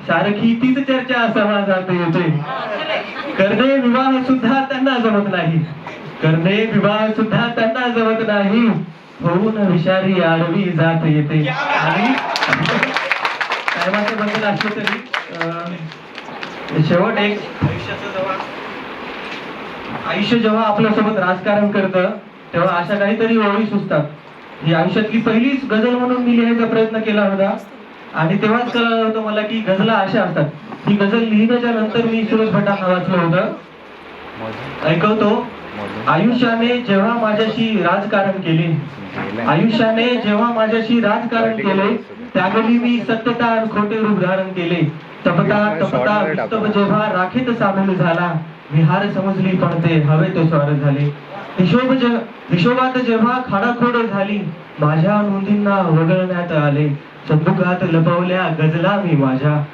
सारखी तीच चर्चा समाजात येते. करणे विवाह सुद्धा त्यांना जमत नाही, करणे विवाह सुद्धा त्यांना जमत नाही, होऊन विषारी आडवी जात येते. आणि टायमाचं बंधन असलं तरी शेवट एक आयुष्य जेव्हा आपल्यासोबत राजकारण करतं तेव्हा अशा काहीतरी ओळी सुचतात. ही आयुष्यातली पहिलीच गझल म्हणून मी लिहायचा प्रयत्न केला होता आणि तेव्हाच कळलं होतं मला की गझला अशा असतात. ही गझल लिहिण्याच्या नंतर मी सुरेश भटांना वाचलं होतं. ऐकवतो. आयुष्याने जेव्हा माझ्याशी राजकारण केले, आयुष्याने जेव्हा माझ्याशी राजकारण केले, त्यावेळी मी सत्यता आणि खोटे रूप धारण केले. तपता तपता विस्तव जेव्हा राखेत सामील झाला, विहार समजली पण ते हवे तो स्वार झाले. हिशोबात जेव्हा खाडाखोड झाली, माझ्या नोंदींना वगळण्यात आले. संदुकात लपवल्या गजला मी माझ्या.